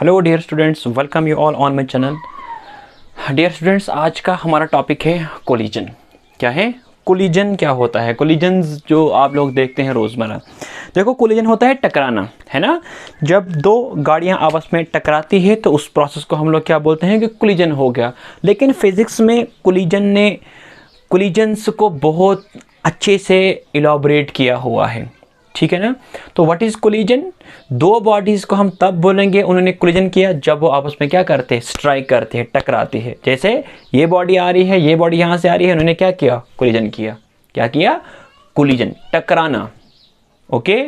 Hello dear students, welcome you all on my channel. Dear students, आज का हमारा topic है कोलिजन। क्या है कोलिजन? क्या होता है कोलिजन? जो आप लोग देखते हैं रोज़मर्रा, देखो कोलिजन होता है टकराना, है ना। जब दो गाड़ियां आपस में टकराती है तो उस प्रोसेस को हम लोग क्या बोलते हैं कि कोलिजन हो गया। लेकिन फिज़िक्स में कोलिजन्स को बहुत अच्छे से इलाबोरेट किया हुआ है, ठीक है ना। तो व्हाट इज़ कोलिजन? दो बॉडीज़ को हम तब बोलेंगे उन्होंने कोलिजन किया जब वो आपस में क्या करते हैं, स्ट्राइक करते हैं, टकराते हैं। जैसे ये बॉडी आ रही है, ये बॉडी यहाँ से आ रही है, उन्होंने क्या किया, कोलिजन किया। क्या किया? कोलिजन, टकराना। ओके,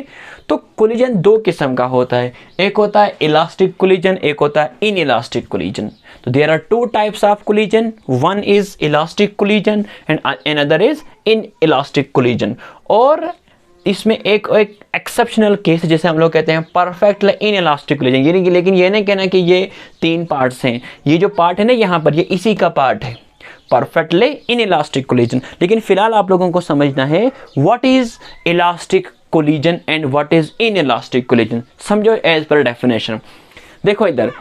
तो कोलिजन दो किस्म का होता है, एक होता है इलास्टिक कोलिजन, एक होता है इन इलास्टिक कोलिजन। तो there are two types of collision, one is elastic collision and another is in elastic collision. और इसमें एक एक्सेप्शनल केस है, जैसे हम लोग कहते हैं परफेक्ट इन इलास्टिक कोलिजन। लेकिन ये नहीं कहना कि ये तीन पार्ट्स हैं, ये जो पार्ट है ना यहाँ पर, ये इसी का पार्ट है, परफेक्टली इन इलास्टिक कोलिजन। लेकिन फिलहाल आप लोगों को समझना है what is elastic collision and what is in elastic collision. समझो एज पर डेफिनेशन। देखो इधर,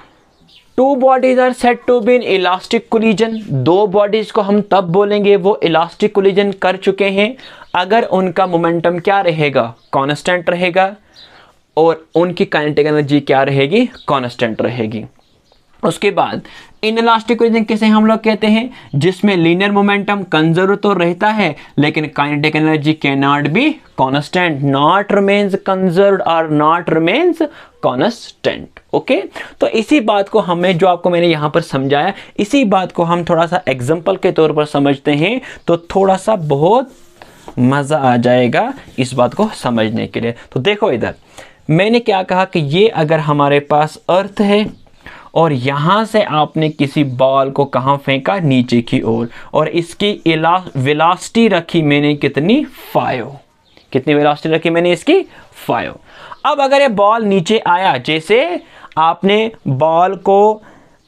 two bodies are said to be in elastic collision. दो बॉडीज को हम तब बोलेंगे वो इलास्टिक कोलिजन कर चुके हैं अगर उनका मोमेंटम क्या रहेगा, कांस्टेंट रहेगा, और उनकी काइनेटिक एनर्जी क्या रहेगी, कांस्टेंट रहेगी। उसके बाद इनइलास्टिक कोलिजन किसे हम लोग कहते हैं, जिसमें लीनियर मोमेंटम कंजर्व तो रहता है लेकिन kinetic energy can not be constant, not remains conserved और नॉट रिमेन्स कांस्टेंट। ओके, तो इसी बात को हमें, जो आपको मैंने यहाँ पर समझाया, इसी बात को हम थोड़ा सा एग्जाम्पल के तौर पर समझते हैं तो थोड़ा सा बहुत मज़ा आ जाएगा इस बात को समझने के लिए। तो देखो इधर मैंने क्या कहा कि ये अगर हमारे पास अर्थ है और यहाँ से आपने किसी बॉल को कहाँ फेंका, नीचे की ओर, और इसकी वेलोसिटी रखी मैंने कितनी, 5। कितनी वेलोसिटी रखी मैंने इसकी, 5। अब अगर ये बॉल नीचे आया, जैसे आपने बॉल को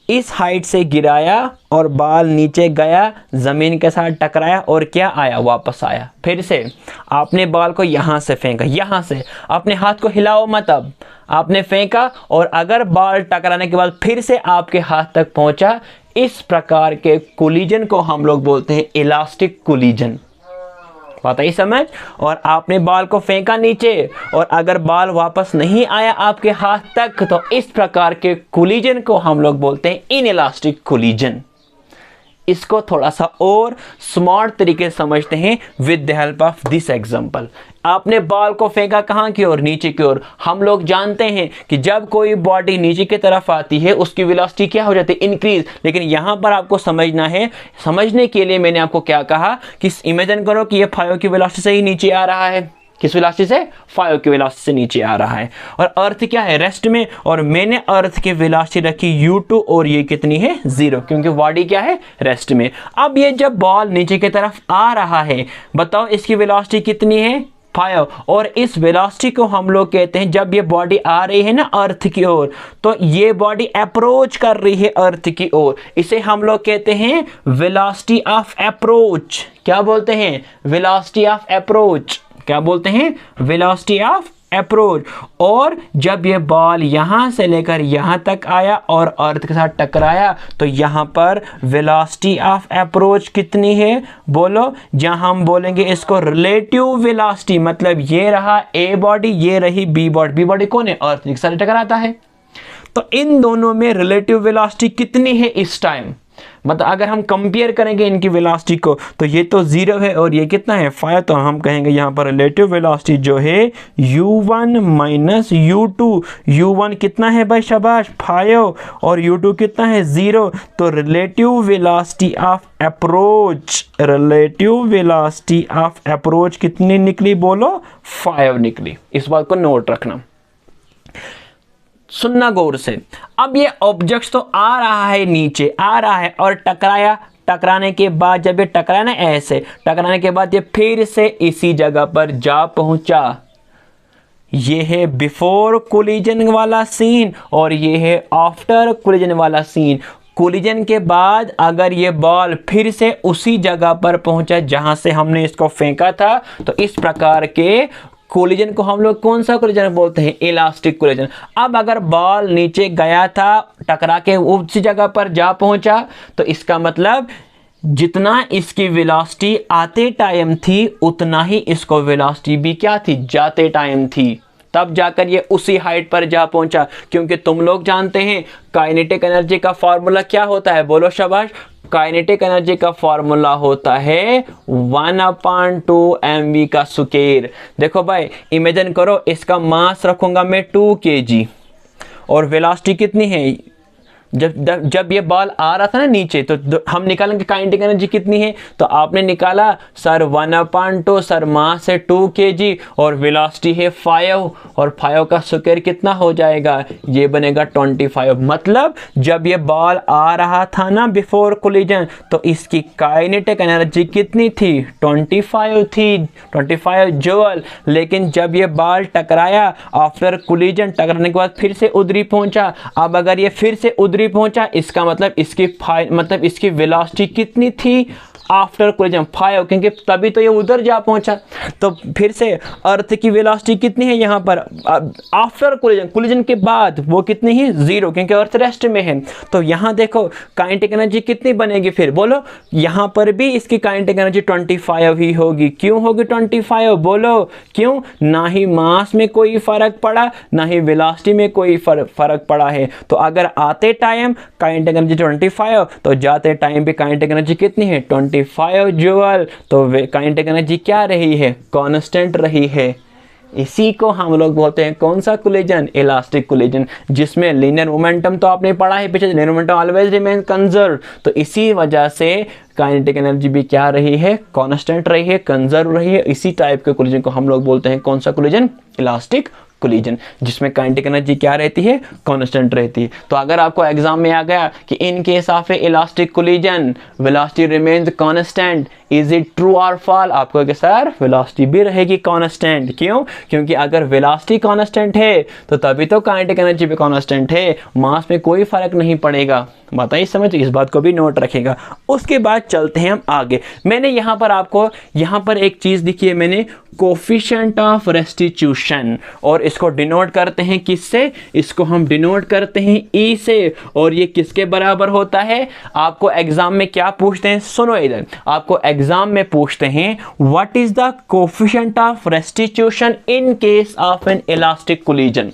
इस हाइट से गिराया और बॉल नीचे गया, ज़मीन के साथ टकराया और क्या आया, वापस आया। फिर से आपने बॉल को यहाँ से फेंका, यहाँ से अपने हाथ को हिलाओ मत, अब आपने फेंका और अगर बॉल टकराने के बाद फिर से आपके हाथ तक पहुँचा, इस प्रकार के कोलिजन को हम लोग बोलते हैं इलास्टिक कोलिजन। बात आई समझ? और आपने बॉल को फेंका नीचे और अगर बॉल वापस नहीं आया आपके हाथ तक, तो इस प्रकार के कोलिजन को हम लोग बोलते हैं इनइलास्टिक कोलिजन। इसको थोड़ा सा और स्मार्ट तरीके से समझते हैं with the help of this example. आपने बॉल को फेंका कहाँ की ओर, नीचे की ओर। हम लोग जानते हैं कि जब कोई बॉडी नीचे की तरफ आती है उसकी वेलोसिटी क्या हो जाती है, इंक्रीज। लेकिन यहाँ पर आपको समझना है, समझने के लिए मैंने आपको क्या कहा कि इमेजिन करो कि ये 5 की वेलोसिटी से ही नीचे आ रहा है। किस वेलोसिटी से? 5 की वेलोसिटी से नीचे आ रहा है। और अर्थ क्या है, रेस्ट में, और मैंने अर्थ की वेलोसिटी रखी u2 और ये कितनी है, 0, क्योंकि बॉडी क्या है, रेस्ट में। अब ये जब बॉल नीचे की तरफ आ रहा है, बताओ इसकी वेलोसिटी कितनी है, 5। और इस वेलोसिटी को हम लोग कहते हैं, जब ये बॉडी आ रही है ना अर्थ की ओर, तो ये बॉडी अप्रोच कर रही है अर्थ की ओर, इसे हम लोग कहते हैं वेलोसिटी ऑफ अप्रोच। क्या बोलते हैं? Velocity of approach. क्या बोलते हैं? Velocity of approach. और जब ये बॉल यहाँ से लेकर यहाँ तक आया और अर्थ के साथ टकराया, तो यहाँ पर वेलोसिटी ऑफ अप्रोच कितनी है, बोलो। जहाँ हम बोलेंगे इसको रिलेटिव वेलोसिटी, मतलब ये रहा ए बॉडी, ये रही बी बॉडी। बी बॉडी कौन है? अर्थ के साथ टकराता है। तो इन दोनों में रिलेटिव वेलोसिटी कितनी है इस टाइम, मतलब अगर हम कंपेयर करेंगे इनकी वेलोसिटी को, तो ये तो 0 है और ये कितना है, 5। तो हम कहेंगे यहाँ पर रिलेटिव वेलोसिटी जो है u1 माइनस u2। u1 कितना है भाई, शाबाश, 5, और u2 कितना है, 0। तो relative velocity of approach, relative velocity of approach कितनी निकली, बोलो, 5 निकली। इस बात को नोट रखना, सुनना गौर से। अब ये ऑब्जेक्ट तो आ रहा है, नीचे आ रहा है और टकराया। टकराने के बाद जब ये टकराया ना, ऐसे टकराने के बाद ये फिर से इसी जगह पर जा पहुंचा। ये है बिफोर कोलिजन वाला सीन और ये है आफ्टर कोलिजन वाला सीन। कोलिजन के बाद अगर ये बॉल फिर से उसी जगह पर पहुंचा जहां से हमने इसको फेंका था, तो इस प्रकार के कोलिजन को हम लोग कौन सा कोलिजन बोलते हैं? Elastic collision. अब अगर बॉल नीचे गया था, टकरा के उसी जगह पर जा पहुंचा, तो इसका मतलब जितना इसकी वेलोसिटी आते टाइम थी उतना ही इसको वेलोसिटी भी क्या थी? जाते टाइम थी। तब जाकर ये उसी हाइट पर जा पहुंचा। क्योंकि तुम लोग जानते हैं काइनेटिक एनर्जी का फॉर्मूला क्या होता है? बोलो शाबाश। काइनेटिक एनर्जी का फॉर्मूला होता है 1/2 mv का स्क्वायर। देखो भाई, इमेजिन करो इसका मास रखूंगा मैं 2 kg और वेलोसिटी कितनी है? जब ये बॉल आ रहा था ना नीचे, तो हम निकालेंगे काइनेटिक एनर्जी कितनी है। तो आपने निकाला सर 1/2, सर मास है 2 kg और वेलोसिटी है 5, और 5 का स्क्वायर कितना हो जाएगा? ये बनेगा 25। मतलब जब ये बॉल आ रहा था ना बिफोर कोलिजन, तो इसकी काइनेटिक एनर्जी कितनी थी? 25 थी, 25 जूल। लेकिन जब ये बॉल टकराया आफ्टर कोलिजन, टकराने के बाद फिर से उधरी पहुंचा। अब अगर ये फिर से उधरी पहुंचा, इसका मतलब इसकी वेलोसिटी कितनी थी आफ्टर कोलिजन? 5, क्योंकि तभी तो ये उधर जा पहुंचा। तो फिर से अर्थ की वेलोसिटी कितनी है यहाँ पर आफ्टर कोलिजन के बाद? वो कितनी है? 0, क्योंकि अर्थ रेस्ट में है। तो यहाँ देखो काइनेटिक एनर्जी कितनी बनेगी फिर? बोलो। यहाँ पर भी इसकी काइनेटिक एनर्जी 25 ही होगी। क्यों होगी 25? बोलो क्यों? ना ही मास में कोई फर्क पड़ा, ना ही वेलोसिटी में कोई फर्क पड़ा है। तो अगर आते टाइम काइनेटिक एनर्जी 25, तो जाते टाइम भी काइनेटिक एनर्जी कितनी है? 25 जूल। तो काइनेटिक एनर्जी क्या रही है? कांस्टेंट रही है। इसी को हम लोग बोलते हैं कौन सा कोलिजन? इलास्टिक कोलिजन, जिसमें लीनियर मोमेंटम तो आपने पढ़ा है पीछे, linear momentum always remain conserve. तो इसी वजह से काइनेटिक एनर्जी भी क्या रही है? कांस्टेंट रही है, कंजर्व रही है। इसी टाइप के कोलिजन को हम लोग बोलते हैं कौन सा कोलिजन? इलास्टिक कोलिजन, जिसमें काइनेटिक एनर्जी क्या रहती है? कांस्टेंट रहती है। तो अगर आपको एग्जाम में आ गया कि in case of A elastic collision velocity remains constant, is it true और फॉल? आपको कि सर वेलोसिटी भी रहेगी कांस्टेंट। क्यों? क्योंकि अगर वेलोसिटी कांस्टेंट है तो तभी तो काइनेटिक एनर्जी भी कांस्टेंट है, मास में कोई फर्क नहीं पड़ेगा। बताइए समझ, इस बात को भी नोट रखेगा। उसके बाद चलते हैं हम आगे। मैंने यहाँ पर आपको यहाँ पर एक चीज दिखी है, मैंने कोफिशिएंट ऑफ रेस्टिट्यूशन, और इसको डिनोट करते हैं किससे? इसको हम डिनोट करते हैं ई से। और ये किसके बराबर होता है? आपको एग्जाम में क्या पूछते हैं? सुनो इधर, आपको एग्जाम में पूछते हैं what is the coefficient of restitution in case of N elastic collision.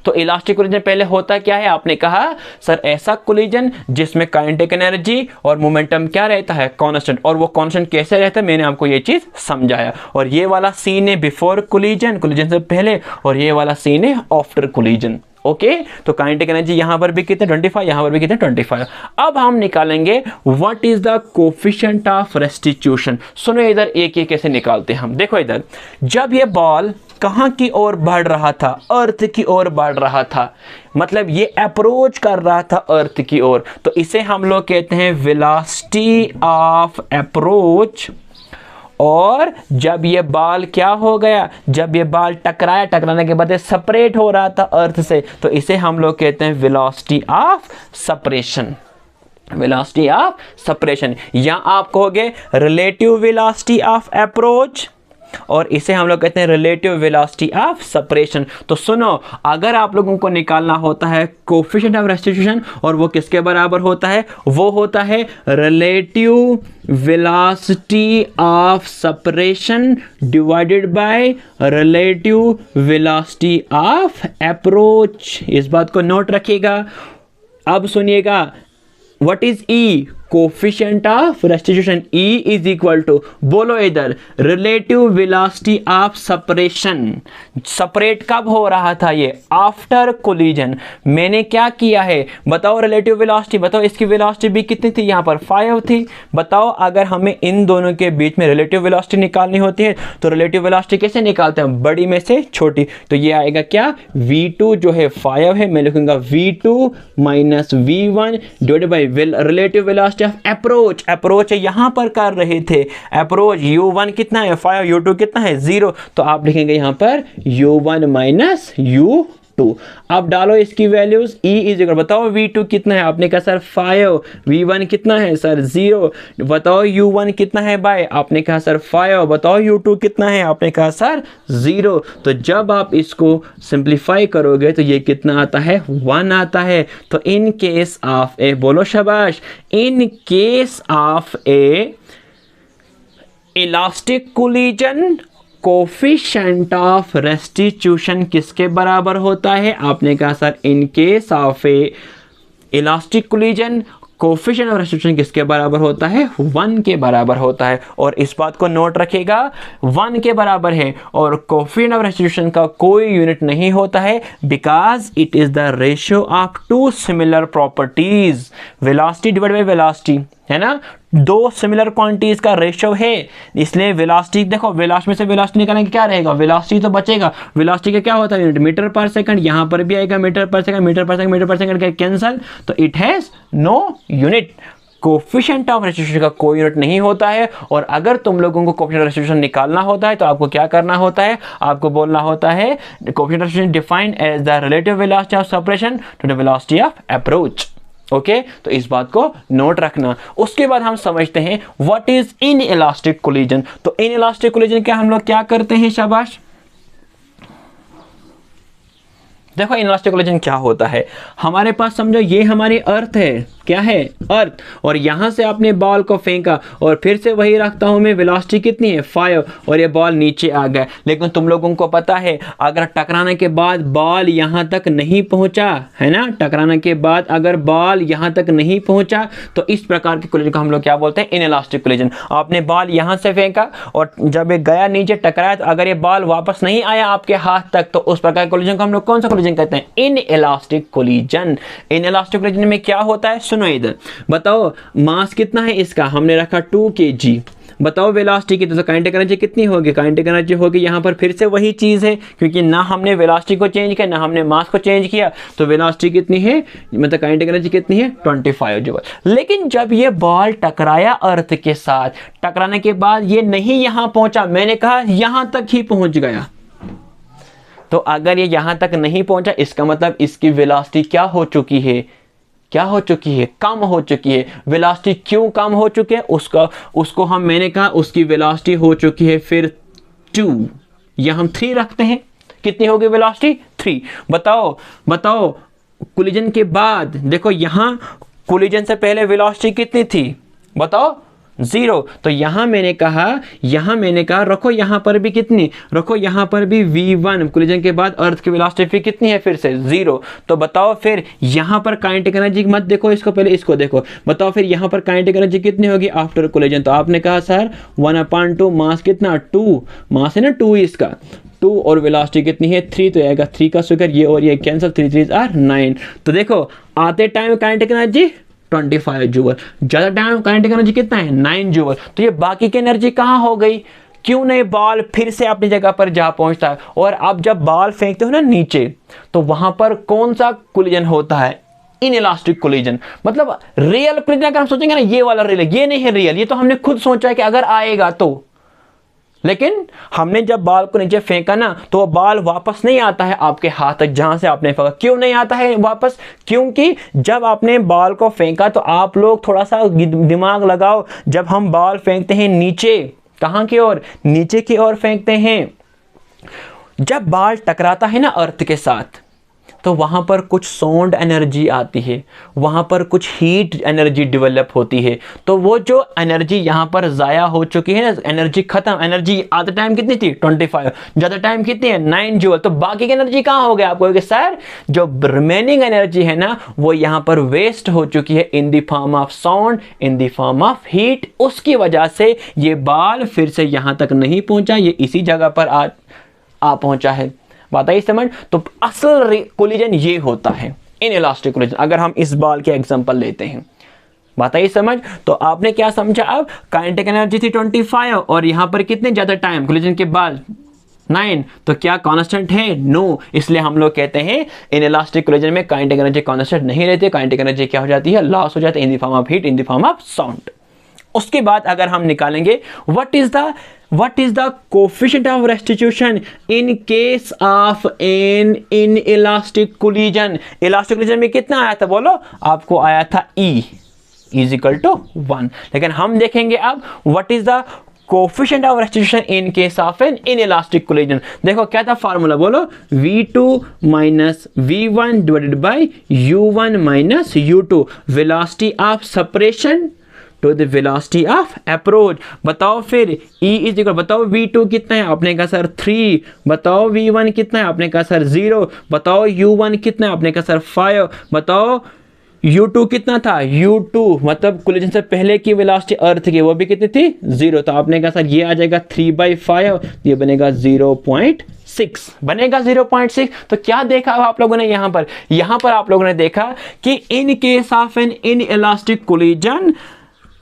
तो इलास्टिक कोलिजन पहले होता क्या है? आपने कहा सर ऐसा कोलिजन जिसमें काइनेटिक एनर्जी और मोमेंटम क्या रहता है? कांस्टेंट। और वो कांस्टेंट कैसे रहता है? मैंने आपको ये चीज समझाया। और ये वाला सीन है बिफोर कोलिजन, कोलिजन से पहले, और ये वाला सीन है आफ्टर कोलिजन। ओके, तो काइनेटिक एनर्जी यहां पर भी कितने? 25, यहां पर भी कितने? 25। अब हम निकालेंगे what is the coefficient of restitution. सुनो इधर, एक एक कैसे निकालते हैं हम। देखो इधर, जब ये बॉल कहां की ओर बढ़ रहा था? अर्थ की ओर बढ़ रहा था, मतलब ये अप्रोच कर रहा था अर्थ की ओर, तो इसे हम लोग कहते हैं वेलोसिटी ऑफ अप्रोच। और जब ये बॉल क्या हो गया? जब ये बॉल टकराया, टकराने के बाद सेपरेट हो रहा था अर्थ से, तो इसे हम लोग कहते हैं velocity of separation. Velocity of separation, या आप कहोगे रिलेटिव वेलोसिटी ऑफ अप्रोच, और इसे हम लोग कहते हैं रिलेटिव वेलोसिटी ऑफ सेपरेशन। तो सुनो, अगर आप लोगों को निकालना होता है कोफिशिएंट ऑफ रेस्टिट्यूशन, और वो किसके बराबर होता है? वो होता है relative velocity of separation divided by relative velocity of approach. इस बात को नोट रखिएगा। अब सुनिएगा, what is E? Coefficient of restitution. E is equal to, बोलो इधर, relative velocity of separation. Separate कब हो रहा था ये? After collision. मैंने क्या किया है बताओ? रिलेटिव वेलोसिटी बताओ, इसकी वेलोसिटी भी कितनी थी? यहाँ पर 5 थी। बताओ, अगर हमें इन दोनों के बीच में रिलेटिव वेलोसिटी निकालनी होती है तो रिलेटिव वेलोसिटी कैसे निकालते हैं? बड़ी में से छोटी। तो ये आएगा क्या? v2 जो है 5 है, मैं लिखूंगा v2 minus v1 divided by relative velocity approach. Approach यहां पर कर रहे थे, अप्रोच u1 कितना है? 5, u2 कितना है? 0। तो आप लिखेंगे यहां पर u1 माइनस u 2। अब डालो इसकी वैल्यूज, E इज इक्वल, बताओ V2 कितना है, आपने कहा सर 5, V1 कितना है सर 0, बताओ U1 कितना है भाई, आपने कहा सर 5, बताओ U2 कितना है, आपने कहा सर 0। तो जब आप इसको सिंप्लीफाई करोगे तो ये कितना आता है, 1 आता है। तो इन केस ऑफ ए, बोलो शाबाश, इन case of A elastic collision coefficient of restitution किसके बराबर होता है, आपने कहा sir in case of A elastic collision coefficient of restitution किसके बराबर होता है, 1 के बराबर होता है। और इस बात को नोट रखिएगा, 1 के बराबर है और कोफिशिएंट ऑफ रेस्टिट्यूशन का कोई यूनिट नहीं होता है, because it is the ratio of two similar properties, velocity divide by velocity, है ना, दो सिमिलर क्वांटिटीज का रेशियो है। इसलिए वेलोसिटी, देखो वेलोसिटी में से वेलोसिटी निकालेंगे क्या रहेगा, वेलोसिटी तो बचेगा। वेलोसिटी का क्या होता है यूनिट, मीटर पर सेकंड, यहां पर भी आएगा metre per second, metre per second, metre per second का कैंसल, तो it has no unit. Coefficient of restitution का कोई यूनिट नहीं होता है। और अगर तुम लोगों को कोफिशिएंट ऑफ रेस्टिट्यूशन निकालना होता है तो आपको क्या करना होता है, आपको बोलना होता है coefficient of restitution defined as the relative velocity of separation to the velocity of approach. Okay, तो इस बात को नोट रखना। उसके बाद हम समझते हैं what is in elastic collision. तो इन इलास्टिक कोलिजन क्या हम लोग क्या करते हैं, शाबाश, देखो इलास्टिक कोलिजन क्या होता है, हमारे पास समझो ये हमारी अर्थ है, क्या है, अर्थ, और यहां से आपने बॉल को फेंका और फिर से वही रखता हूं मैं, वेलोसिटी कितनी है 5, और ये बॉल नीचे आ गया। लेकिन तुम लोगों को पता है अगर टकराने के बाद बॉल यहां तक नहीं पहुंचा, है ना, टकराने के बाद अगर बॉल यहां तक नहीं पहुंचा तो इस प्रकार के कोलिजन को हम लोग क्या बोलते हैं, इनइलास्टिक कोलिजन। आपने बॉल यहां से फेंका और जब ये गया नीचे टकराया, तो अगर ये बॉल वापस नहीं आया आपके हाथ तक, तो उस प्रकार के कोलिजन को हम लोग कौन सा कोलिजन कहते हैं, इनइलास्टिक कोलिजन। इनइलास्टिक कोलिजन में क्या होता है, सुनो इधर, बताओ मास कितना है इसका, हमने रखा 2 kg, बताओ वेलोसिटी कितनी, तो काइनेटिक एनर्जी कितनी होगी, काइनेटिक एनर्जी होगी यहाँ पर फिर से वही चीज है, क्योंकि ना हमने वेलोसिटी को चेंज किया ना हमने मास को चेंज किया, तो वेलोसिटी कितनी है, मतलब काइनेटिक एनर्जी कितनी है, 25 जूल। लेकिन जब ये बॉल टकराया अर्थ के साथ, टकराने के बाद ये नहीं यहां पहुंचा, मैंने कहा यहां तक ही पहुंच गया, तो अगर ये यहां तक नहीं पहुंचा इसका मतलब इसकी वेलोसिटी क्या हो चुकी है, क्या हो चुकी है, कम हो चुकी है। वेलोसिटी क्यों कम हो चुकी है, उसको हम, मैंने कहा उसकी वेलोसिटी हो चुकी है फिर 2, या हम 3 रखते हैं, कितनी होगी वेलोसिटी 3। बताओ कोलिजन के बाद, देखो यहां कोलिजन से पहले वेलोसिटी कितनी थी, बताओ 0, तो यहां मैंने कहा रखो यहां पर भी कितनी, रखो यहां पर भी v1, कोलिजन के बाद अर्थ की वेलोसिटी फिर कितनी है, फिर से 0। तो बताओ फिर यहां पर काइनेटिक एनर्जी मत देखो इसको, पहले इसको देखो, बताओ फिर यहां पर काइनेटिक एनर्जी कितनी होगी आफ्टर कोलिजन, तो आपने कहा सर 1/2, मास कितना 2, मास है ना 2 इसका 2, और वेलोसिटी कितनी है 3, तो आएगा 3 का स्क्वायर, ये और ये कैंसिल, 3 3 आर 9। तो देखो आते टाइम काइनेटिक एनर्जी 25 जूल, ज्यादा टाइम काइनेटिक एनर्जी कितना है 9 जूल। तो ये बाकी की एनर्जी कहां हो गई, क्यों नहीं बॉल फिर से अपनी जगह पर जा पहुंचता है। और आप जब बॉल फेंकते हो ना नीचे, तो वहां पर कौन सा कोलिजन होता है, इनइलास्टिक कोलिजन। मतलब रियल कोलिजन अगर हम सोचेंगे ना, ये वाला रियल, ये नहीं है रियल, ये तो हमने खुद सोचा है कि अगर आएगा तो, लेकिन हमने जब बॉल को नीचे फेंका ना, तो वो बॉल वापस नहीं आता है आपके हाथ तक जहां से आपने फेंका। क्यों नहीं आता है वापस, क्योंकि जब आपने बॉल को फेंका, तो आप लोग थोड़ा सा दिमाग लगाओ, जब हम बॉल फेंकते हैं नीचे, कहां की ओर, नीचे की ओर फेंकते हैं, जब बॉल टकराता है ना अर्थ के साथ, तो वहां पर कुछ साउंड एनर्जी आती है, वहां पर कुछ हीट एनर्जी डेवलप होती है। तो वो जो एनर्जी यहां पर जाया हो चुकी है ना, एनर्जी खत्म, एनर्जी आते टाइम कितनी थी 25, ज्यादा टाइम कितनी है 9 जूल। तो बाकी की एनर्जी कहां हो गया, आप कहोगे सर जो रिमेनिंग एनर्जी है ना, वो यहां पर वेस्ट हो चुकी है in the form of sound, in the form of heat. उसकी वजह से ये बॉल फिर से यहां तक नहीं पहुंचा, ये इसी जगह पर आ पहुंचा है। बात आई समझ। तो असल कोलिजन ये होता है इनइलास्टिक कोलिजन। अगर हम इस बॉल के एग्जांपल लेते हैं, बात आई समझ। तो आपने क्या समझा, अब काइनेटिक एनर्जी थी 25 और यहां पर कितने ज्यादा टाइम कोलिजन के बाद 9, तो क्या कांस्टेंट है, नो। इसलिए हम लोग कहते हैं इनइलास्टिक कोलिजन में काइनेटिक एनर्जी कांस्टेंट नहीं रहती, काइनेटिक एनर्जी क्या हो जाती है, लॉस हो जाती है in the form of heat, in the form of sound. उसके बाद अगर हम निकालेंगे what is the coefficient of restitution in case of an in elastic collision. Elastic collision में कितना आया था बोलो, आपको आया था E इज इक्वल टू 1। लेकिन हम देखेंगे अब what is the coefficient of restitution in case of an inelastic collision. देखो क्या था फार्मूला बोलो, V2 minus V1 divided by U1 minus U2, velocity of separation to the velocity of approach. बताओ फिर E इज इक्वल, बताओ V2 कितना है, आपने कहा सर 3, बताओ V1 कितना है, आपने कहा सर 0, बताओ U1 कितना है, आपने कहा सर 5, बताओ U2 कितना था, U2 मतलब कोलिजन से पहले की वेलोसिटी अर्थ की वो भी कितनी थी 0, तो आपने कहा सर ये आ जाएगा 3/5, ये बनेगा 0.6, बनेगा 0.6। तो क्या देखा आप लोगों ने यहाँ पर आप लोगों ने देखा कि in case of an inelastic collision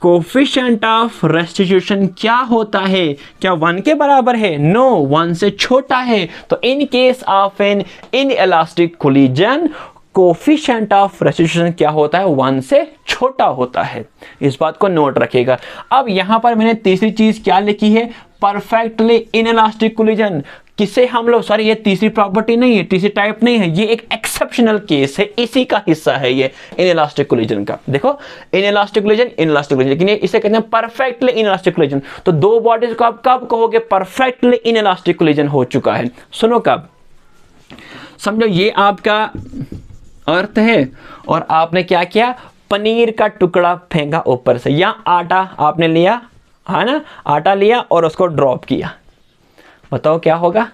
coefficient of restitution क्या होता है, क्या 1 के बराबर है, नो 1 से छोटा है। तो in case of an inelastic collision coefficient of restitution क्या होता है, 1 से छोटा होता है। इस बात को नोट रखिएगा। अब यहां पर मैंने तीसरी चीज क्या लिखी है, परफेक्टली इनइलास्टिक कोलिजन। किसे हम लोग, सॉरी ये तीसरी प्रॉपर्टी नहीं है, तीसरी टाइप नहीं है, ये एक एक्सेप्शनल केस है, इसी का हिस्सा है ये इनइलास्टिक कोलिजन का। देखो इनइलास्टिक कोलिजन, लेकिन ये इसे कहते हैं परफेक्टली इनइलास्टिक कोलिजन। तो दो बॉडीज को आप कब कहोगे परफेक्टली इनइलास्टिक कोलिजन हो चुका है, सुनो कब, समझो ये आपका अर्थ है और आपने क्या किया, पनीर का टुकड़ा फेंका ऊपर से, या आटा आपने लिया है ना, आटा लिया और उसको ड्रॉप किया, बताओ क्या होगा।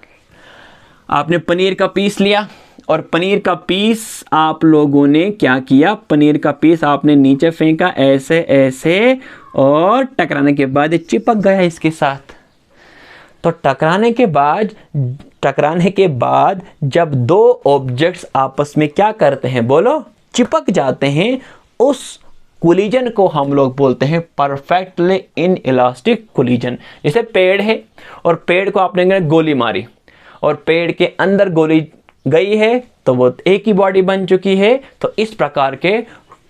आपने पनीर का पीस लिया और पनीर का पीस आप लोगों ने क्या किया, पनीर का पीस आपने नीचे फेंका ऐसे ऐसे, और टकराने के बाद ये चिपक गया इसके साथ। तो टकराने के बाद जब दो ऑब्जेक्ट्स आपस में क्या करते हैं बोलो, चिपक जाते हैं, उस कोलिजन को हम लोग बोलते हैं परफेक्टली इनइलास्टिक कोलिजन। जैसे पेड़ है और पेड़ को आपने गोली मारी और पेड़ के अंदर गोली गई है तो वो एक ही बॉडी बन चुकी है। तो इस प्रकार के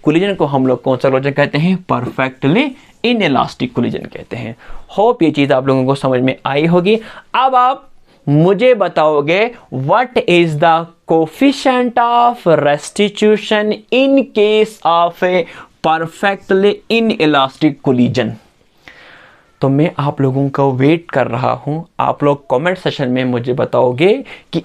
कोलिजन को हम लोग कौन सा कोलिजन कहते हैं, परफेक्टली इनइलास्टिक कोलिजन कहते हैं। होप ये चीज आप लोगों को समझ में आई होगी। अब आप मुझे बताओगे what is the coefficient of restitution in case of A perfectly inelastic collision. तो मैं आप लोगों का वेट कर रहा हूं, आप लोग कमेंट सेशन में मुझे बताओगे कि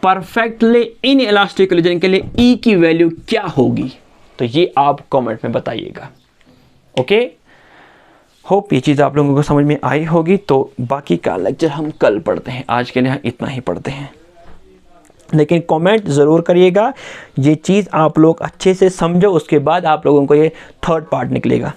परफेक्टली इनइलास्टिक कोलिजन के लिए ई की वैल्यू क्या होगी, तो ये आप कमेंट में बताइएगा। ओके, होप ये चीज़ आप लोगों को समझ में आई होगी। तो बाकी का लेक्चर हम कल पढ़ते हैं, आज के लिए इतना ही पढ़ते हैं, लेकिन कमेंट ज़रूर करिएगा, ये चीज़ आप लोग अच्छे से समझो, उसके बाद आप लोगों को ये थर्ड पार्ट निकलेगा।